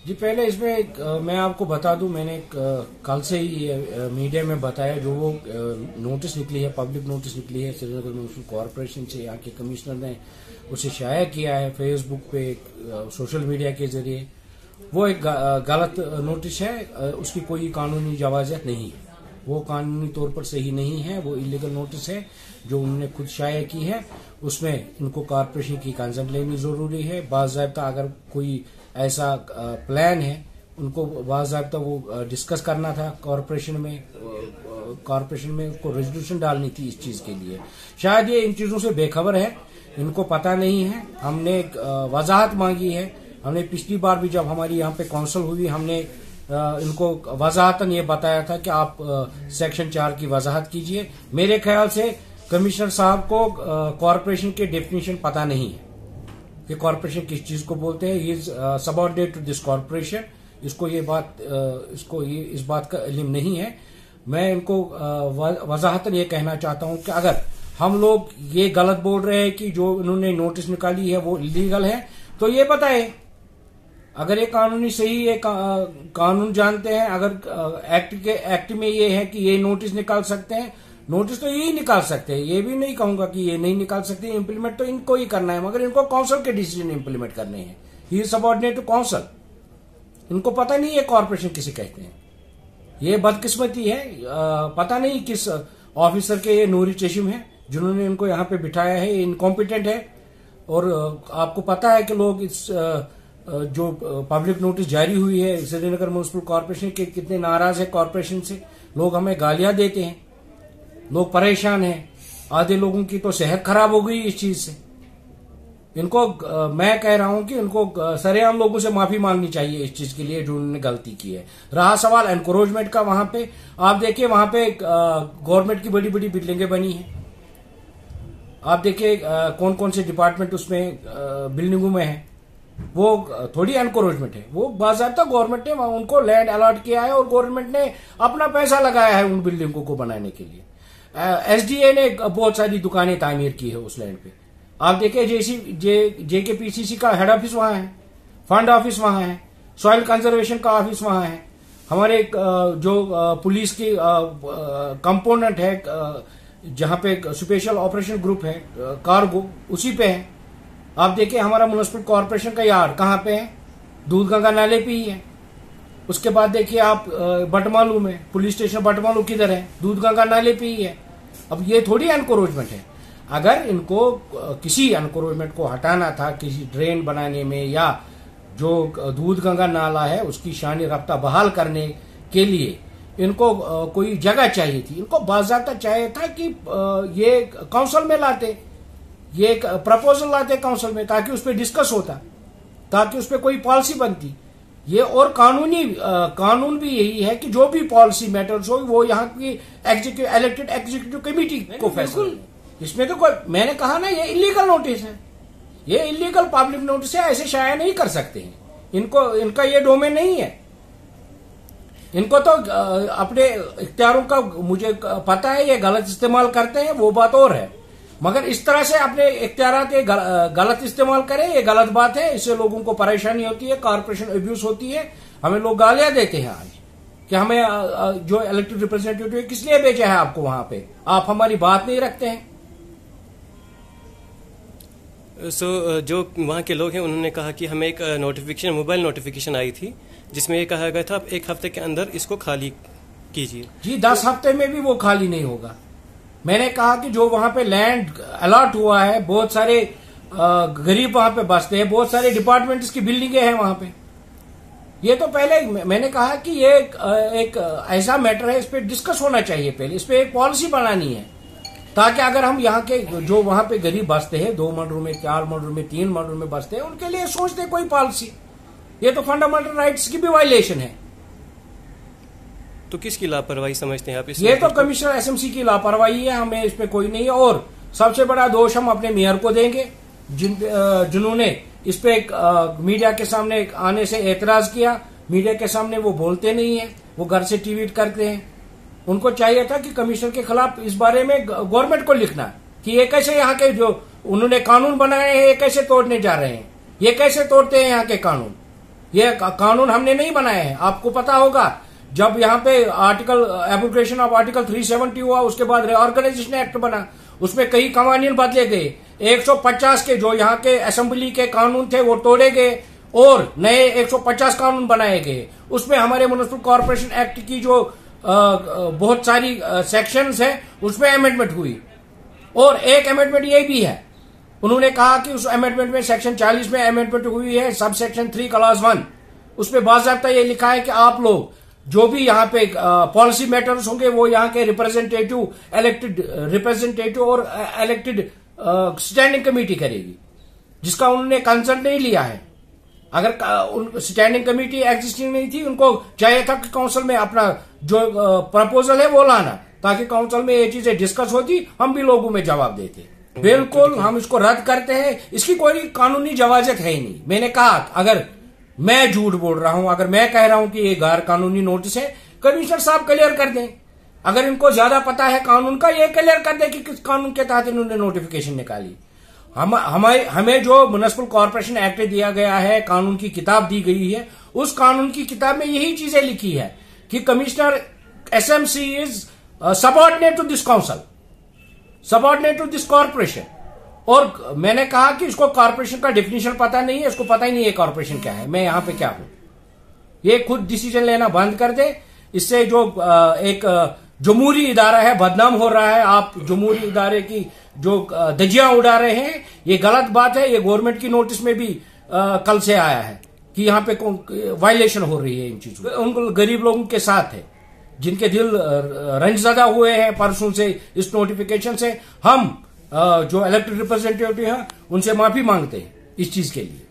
जी पहले इसमें मैं आपको बता दूं, मैंने कल से ही मीडिया में बताया, जो वो नोटिस निकली है, पब्लिक नोटिस निकली है श्रीनगर म्युनिसिपल कॉरपोरेशन से, यहाँ के कमिश्नर ने उसे शाया किया है फेसबुक पे, सोशल मीडिया के जरिए। वो एक गलत नोटिस है, उसकी कोई कानूनी जवाज़त नहीं है, वो कानूनी तौर पर सही नहीं है, वो इलीगल नोटिस है जो उन्होंने खुद शाया की है। उसमें इनको कॉरपोरेशन की कंसेंट लेनी जरूरी है। बाज़ाब्ता अगर कोई ऐसा प्लान है, उनको बाज़ाब्ता वो डिस्कस करना था कॉरपोरेशन में, उसको रेजोल्यूशन डालनी थी इस चीज के लिए। शायद ये इन चीजों से बेखबर है, इनको पता नहीं है। हमने वजाहत मांगी है, हमने पिछली बार भी जब हमारी यहाँ पे काउंसिल हुई, हमने इनको वजाहतन ये बताया था कि आप सेक्शन 4 की वजाहत कीजिए। मेरे ख्याल से कमिश्नर साहब को कॉरपोरेशन के डेफिनेशन पता नहीं है कि कॉरपोरेशन किस चीज को बोलते हैं। ये सबऑर्डिनेट टू दिस कॉरपोरेशन, इसको इस बात का इल्म नहीं है। मैं इनको वजाहतन ये कहना चाहता हूं कि अगर हम लोग ये गलत बोल रहे हैं कि जो इन्होंने नोटिस निकाली है वो इलीगल है, तो ये बताए। अगर ये कानूनी सही है, कानून जानते हैं, अगर एक्ट में ये है कि ये नोटिस निकाल सकते हैं, नोटिस तो यही निकाल सकते हैं। ये भी नहीं कहूंगा कि ये नहीं निकाल सकते, इंप्लीमेंट तो इनको ही करना है, मगर इनको काउंसिल के डिसीजन इंप्लीमेंट करने हैं। He is subordinate to council. इनको पता नहीं है कॉर्पोरेशन किसे कहते हैं। ये बदकिस्मती है, पता नहीं किस ऑफिसर के ये नूरी चश्म है जिन्होंने इनको यहाँ पे बिठाया है। ये इनकॉम्पिटेंट है। और आपको पता है कि लोग इस जो पब्लिक नोटिस जारी हुई है श्रीनगर म्युनिसिपल कॉर्पोरेशन के, कितने नाराज है कॉर्पोरेशन से। लोग हमें गालियां देते हैं, लोग परेशान हैं, आधे लोगों की तो सेहत खराब हो गई इस चीज से। इनको मैं कह रहा हूं कि इनको सरेआम लोगों से माफी मांगनी चाहिए इस चीज के लिए जो उन्होंने गलती की है। रहा सवाल एनकरेजमेंट का, वहां पे आप देखिए, वहां पे गवर्नमेंट की बड़ी बड़ी बिल्डिंगें बनी हैं। आप देखिए कौन कौन से डिपार्टमेंट उसमें बिल्डिंगों में है। वो थोड़ी एनकरेजमेंट है, वो बाज़ाब्ता गवर्नमेंट ने उनको लैंड अलॉट किया है और गवर्नमेंट ने अपना पैसा लगाया है उन बिल्डिंगों को बनाने के लिए। एसडीए ने बहुत सारी दुकानें तामीर की है उस लैंड पे। आप देखिए जेकेपीसीसी का हेड ऑफिस वहां है, फंड ऑफिस वहां है, सॉइल कंजर्वेशन का ऑफिस वहां है, हमारे जो पुलिस की कंपोनेंट है जहां पे स्पेशल ऑपरेशन ग्रुप है कार्गो, उसी पे है। आप देखिए हमारा म्युनिसिपल कॉर्पोरेशन का यार्ड कहां पे है, दूधगंगा नाले पे ही है। उसके बाद देखिए आप बटमालू में पुलिस स्टेशन बटमालू किधर है, दूधगंगा नाले पे ही है। अब ये थोड़ी एनकरेजमेंट है। अगर इनको किसी एनकरेजमेंट को हटाना था किसी ड्रेन बनाने में, या जो दूधगंगा नाला है उसकी शानी रफ्ता बहाल करने के लिए इनको कोई जगह चाहिए थी। इनको बाज़ाब्ता चाहिए था कि ये काउंसिल में लाते, ये एक प्रपोजल लाते काउंसिल में, ताकि उस पर डिस्कस होता, ताकि उस पर कोई पॉलिसी बनती। ये और कानून भी यही है कि जो भी पॉलिसी मैटर्स हो वो यहाँ की इलेक्टेड एग्जीक्यूटिव कमेटी को फैसला। इसमें तो कोई, मैंने कहा ना, ये इलीगल नोटिस है, ये इलीगल पब्लिक नोटिस है, ऐसे शाया नहीं कर सकते हैं। इनका ये डोमेन नहीं है। इनको तो अपने इख्तियारों का मुझे पता है, ये गलत इस्तेमाल करते हैं, वो बात और है, मगर इस तरह से अपने इख्तियारात गलत इस्तेमाल करें, ये गलत बात है। इससे लोगों को परेशानी होती है, कॉर्पोरेशन अब्यूज होती है, हमें लोग गालियां देते हैं आज कि हमें जो इलेक्टेड रिप्रेजेंटेटिव किस लिए भेजा है आपको वहां पे, आप हमारी बात नहीं रखते हैं। जो वहाँ के लोग हैं उन्होंने कहा कि हमें एक नोटिफिकेशन, मोबाइल नोटिफिकेशन आई थी जिसमें ये कहा गया था आप 1 हफ्ते के अंदर इसको खाली कीजिए। जी 10 हफ्ते में भी वो खाली नहीं होगा। मैंने कहा कि जो वहां पे लैंड अलॉट हुआ है, बहुत सारे गरीब वहां पे बसते हैं, बहुत सारे डिपार्टमेंट्स की बिल्डिंगें हैं वहां पे। ये तो पहले मैंने कहा कि ये एक ऐसा मैटर है, इस पे डिस्कस होना चाहिए, पहले इस पे एक पॉलिसी बनानी है, ताकि अगर हम यहाँ के जो वहां पे गरीब बसते हैं, 2 मर्डरों में, 4 मर्डरों में, 3 मर्डरों में बसते हैं, उनके लिए सोचते कोई पॉलिसी। ये तो फंडामेंटल राइट्स की भी वायलेशन है। तो किसकी लापरवाही समझते हैं आप इस? ये तो कमिश्नर एसएमसी की लापरवाही है, हमें इस पे कोई नहीं है। और सबसे बड़ा दोष हम अपने मेयर को देंगे, जिन्होंने इस पे मीडिया के सामने आने से एतराज किया। मीडिया के सामने वो बोलते नहीं है, वो घर से ट्वीट करते हैं। उनको चाहिए था कि कमिश्नर के खिलाफ इस बारे में गवर्नमेंट को लिखना कि ये कैसे यहाँ के जो उन्होंने कानून बनाए हैं ये कैसे तोड़ने जा रहे हैं, ये कैसे तोड़ते हैं यहाँ के कानून। ये कानून हमने नहीं बनाए हैं। आपको पता होगा जब यहाँ पे आर्टिकल एप्लीकेशन ऑफ आर्टिकल 370 हुआ, उसके बाद रिऑर्गेनाइजेशन एक्ट बना, उसमें कई कवानीन बदले गए। 150 के जो यहाँ के असेंबली के कानून थे वो तोड़े गए और नए 150 कानून बनाए गए। उसमें हमारे म्युनिसिपल कॉर्पोरेशन एक्ट की जो बहुत सारी सेक्शंस है उसमें अमेंडमेंट हुई। और एक अमेंडमेंट ये भी है, उन्होंने कहा कि उस अमेंडमेंट में सेक्शन 40 में अमेंडमेंट हुई है, सब सेक्शन 3 क्लॉज 1, उसमें बाकायदा ये लिखा है कि आप लोग जो भी यहाँ पे पॉलिसी मैटर्स होंगे वो यहाँ के रिप्रेजेंटेटिव, इलेक्टेड रिप्रेजेंटेटिव और इलेक्टेड स्टैंडिंग कमेटी करेगी, जिसका उन्होंने कंसर्न नहीं लिया है। अगर स्टैंडिंग कमेटी एग्जिस्टिंग नहीं थी, उनको चाहिए था कि काउंसिल में अपना जो प्रपोजल है वो लाना, ताकि काउंसिल में ये चीजें डिस्कस होती, हम भी लोगों में जवाब देते। बिल्कुल हम इसको रद्द करते हैं, इसकी कोई कानूनी जवाजत है ही नहीं। मैंने कहा अगर मैं झूठ बोल रहा हूं, अगर मैं कह रहा हूं कि ये गैर कानूनी नोटिस है, कमिश्नर साहब क्लियर कर दें। अगर इनको ज्यादा पता है कानून का, ये क्लियर कर दें कि किस कानून के तहत इन्होंने नोटिफिकेशन निकाली। हमें जो म्युनिसिपल कॉर्पोरेशन एक्ट दिया गया है, कानून की किताब दी गई है, उस कानून की किताब में यही चीजें लिखी है कि commissioner SMC is subordinate to this council, subordinate to this corporation. और मैंने कहा कि इसको कॉर्पोरेशन का डेफिनेशन पता नहीं है, इसको पता ही नहीं है कॉर्पोरेशन क्या है, मैं यहां पे क्या हूं। ये खुद डिसीजन लेना बंद कर दे। इससे जो एक जमहूरी इदारा है बदनाम हो रहा है। आप जमहूरी इदारे की जो धज्जियां उड़ा रहे हैं, ये गलत बात है। ये गवर्नमेंट की नोटिस में भी कल से आया है कि यहाँ पे वायलेशन हो रही है इन चीजों। उनको गरीब लोगों के साथ है, जिनके दिल रंजज़दा हुए हैं परसों से इस नोटिफिकेशन से। हम जो इलेक्टेड रिप्रेजेंटेटिव हैं उनसे माफी मांगते हैं इस चीज के लिए।